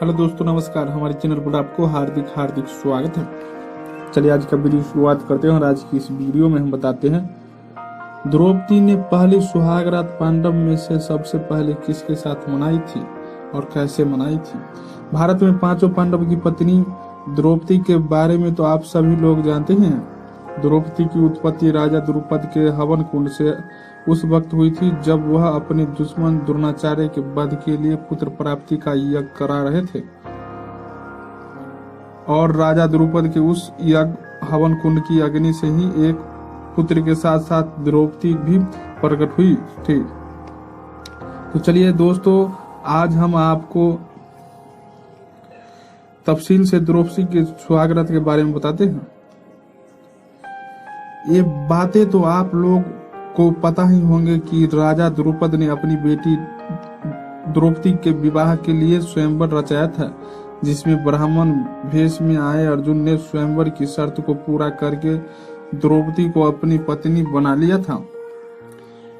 Hello दोस्तों, नमस्कार। हमारे चैनल पर आपको हार्दिक हार्दिक स्वागत है। चलिए आज का वीडियो शुरुआत करते हैं और आज की इस वीडियो में हम बताते हैं द्रौपदी ने पहली सुहाग रात पांडव में से सबसे पहले किसके साथ मनाई थी और कैसे मनाई थी। भारत में पांचों पांडव की पत्नी द्रौपदी के बारे में तो आप सभी लोग जानते हैं। द्रौपदी की उत्पत्ति राजा द्रुपद के हवन कुंड से उस वक्त हुई थी जब वह अपने दुश्मन द्रोणाचार्य के वध के लिए पुत्र प्राप्ति का यज्ञ करा रहे थे और राजा द्रुपद के उस यज्ञ हवन कुंड की अग्नि से ही एक पुत्र के साथ साथ द्रौपदी भी प्रकट हुई थी। तो चलिए दोस्तों, आज हम आपको तफसील से द्रौपदी के सुहाग रात के बारे में बताते हैं। ये बातें तो आप लोग को पता ही होंगे कि राजा द्रुपद ने अपनी बेटी द्रौपदी के विवाह के लिए स्वयंवर रचाया था, जिसमें ब्राह्मण वेश में आए अर्जुन ने स्वयंवर की शर्त को पूरा करके द्रौपदी को अपनी पत्नी बना लिया था।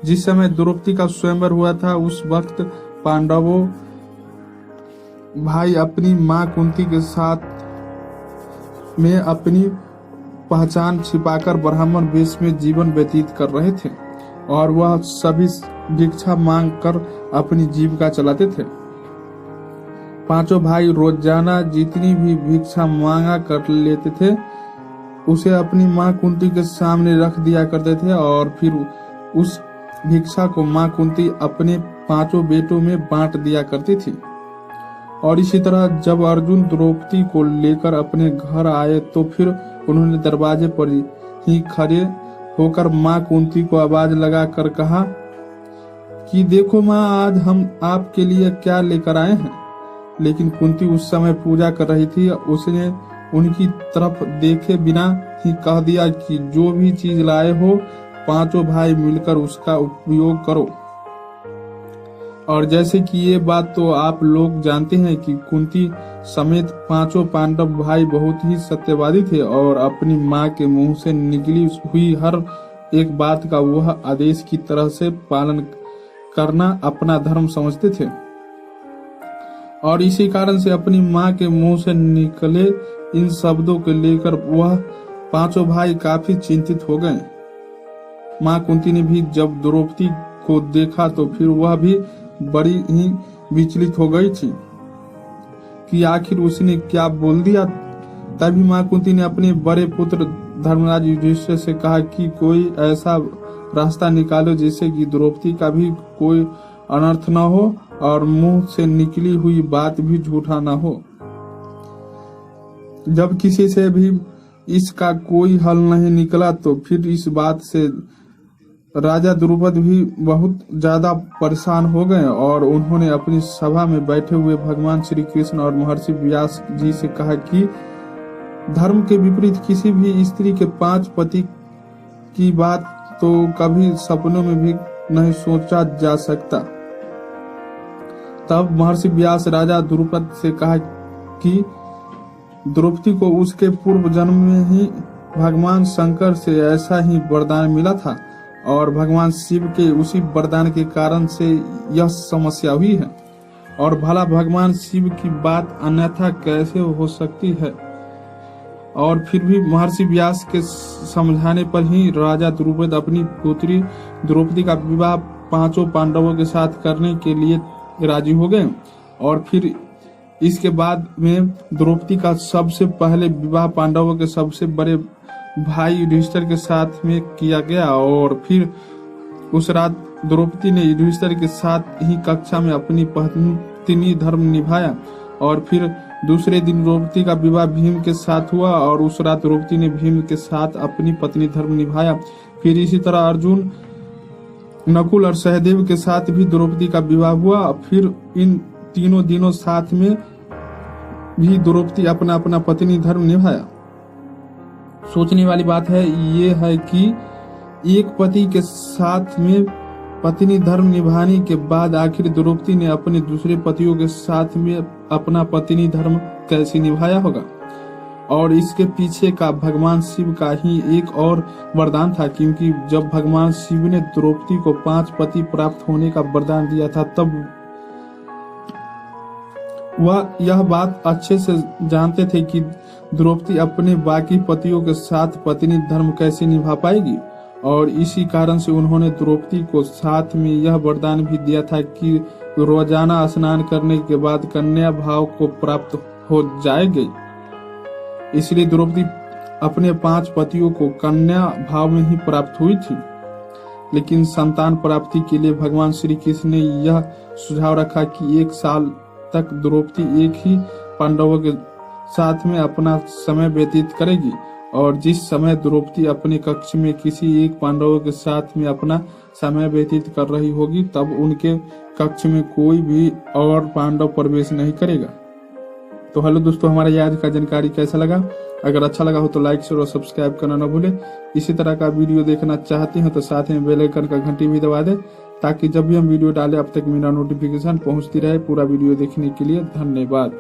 जिस समय द्रौपदी का स्वयंवर हुआ था उस वक्त पांडवों भाई अपनी मां कुंती के साथ में अपनी पहचान छिपाकर ब्राह्मण वेश में जीवन व्यतीत कर रहे थे और वह सभी भिक्षा मांग कर अपनी जीविका चलाते थे। पांचों भाई रोजाना जितनी भी भिक्षा मांगा कर लेते थे उसे अपनी मां कुंती के सामने रख दिया करते थे और फिर उस भिक्षा को मां कुंती अपने पांचों बेटों में बांट दिया करती थी। और इसी तरह जब अर्जुन द्रौपदी को लेकर अपने घर आए तो फिर उन्होंने दरवाजे पर ही खड़े होकर मां कुंती को आवाज लगा कर कहा कि देखो मां, आज हम आपके लिए क्या लेकर आए हैं। लेकिन कुंती उस समय पूजा कर रही थी। उसने उनकी तरफ देखे बिना ही कह दिया कि जो भी चीज लाए हो पांचों भाई मिलकर उसका उपयोग करो। और जैसे कि ये बात तो आप लोग जानते हैं कि कुंती समेत पांचों पांडव भाई बहुत ही सत्यवादी थे और अपनी मां के मुंह से निकली हुई हर एक बात का वह आदेश की तरह से पालन करना अपना धर्म समझते थे। और इसी कारण से अपनी मां के मुंह से निकले इन शब्दों को लेकर वह पांचों भाई काफी चिंतित हो गए। मां कुंती ने भी जब द्रौपदी को देखा तो फिर वह भी बड़ी ही विचलित हो गई थी कि आखिर उसने क्या बोल दिया। तभी मां कुंती ने अपने बड़े पुत्र धर्मराज युधिष्ठिर से कहा कि कोई ऐसा रास्ता निकालो जिससे कि द्रौपदी का भी कोई अनर्थ न हो और मुंह से निकली हुई बात भी झूठा न हो। जब किसी से भी इसका कोई हल नहीं निकला तो फिर इस बात से राजा द्रुपद भी बहुत ज्यादा परेशान हो गए और उन्होंने अपनी सभा में बैठे हुए भगवान श्री कृष्ण और महर्षि व्यास जी से कहा कि धर्म के विपरीत किसी भी स्त्री के 5 पति की बात तो कभी सपनों में भी नहीं सोचा जा सकता। तब महर्षि व्यास राजा द्रुपद से कहा कि द्रौपदी को उसके पूर्व जन्म में ही भगवान शंकर से ऐसा ही वरदान मिला था और भगवान शिव के उसी वरदान के कारण से यह समस्या हुई है और भला भगवान शिव की बात अन्यथा कैसे हो सकती है। और फिर भी महर्षि व्यास के समझाने पर ही राजा द्रुपद अपनी पुत्री द्रौपदी का विवाह पांचों पांडवों के साथ करने के लिए राजी हो गए। और फिर इसके बाद में द्रौपदी का सबसे पहले विवाह पांडवों के सबसे बड़े भाई युधिष्ठिर के साथ में किया गया और फिर उस रात द्रौपदी ने युधिष्ठिर के साथ ही कक्षा में अपनी पत्नी धर्म निभाया। और फिर दूसरे दिन द्रौपदी का विवाह भीम के साथ हुआ और उस रात द्रौपदी ने भीम के साथ अपनी पत्नी धर्म निभाया। फिर इसी तरह अर्जुन, नकुल और सहदेव के साथ भी द्रौपदी का विवाह हुआ। फिर इन तीनों दिनों साथ में भी द्रौपदी अपना अपना पत्नी धर्म निभाया। सोचने वाली बात है ये है कि एक पति के साथ में पत्नी धर्म निभाने के बाद आखिर द्रौपदी ने अपने दूसरे पतियों के साथ में अपना पत्नी धर्म कैसे निभाया होगा। और इसके पीछे का भगवान शिव का ही एक और वरदान था, क्योंकि जब भगवान शिव ने द्रौपदी को 5 पति प्राप्त होने का वरदान दिया था तब वह यह बात अच्छे से जानते थे कि द्रौपदी अपने बाकी पतियों के साथ पत्नी धर्म कैसे निभा पाएगी, और इसी कारण से उन्होंने द्रौपदी को साथ में यह वरदान भी दिया था कि रोजाना स्नान करने के बाद कन्या भाव को प्राप्त हो जाएगी। इसलिए द्रौपदी अपने 5 पतियों को कन्या भाव में ही प्राप्त हुई थी। लेकिन संतान प्राप्ति के लिए भगवान श्री कृष्ण ने यह सुझाव रखा कि 1 साल तक द्रौपदी एक ही पांडवों के साथ में अपना समय व्यतीत करेगी, और जिस समय द्रौपदी अपने कक्ष में किसी एक पांडवों के साथ में अपना समय व्यतीत कर रही होगी, तब उनके कक्ष में कोई भी और पांडव प्रवेश नहीं करेगा। तो हेलो दोस्तों, हमारा ये आज का जानकारी कैसा लगा? अगर अच्छा लगा हो तो लाइक शेयर और सब्सक्राइब करना न भूले। इसी तरह का वीडियो देखना चाहते हैं तो साथ में बेल आइकन का घंटी भी दबा दे, ताकि जब भी हम वीडियो डालें अब तक मेरा नोटिफिकेशन पहुंचती रहे। पूरा वीडियो देखने के लिए धन्यवाद।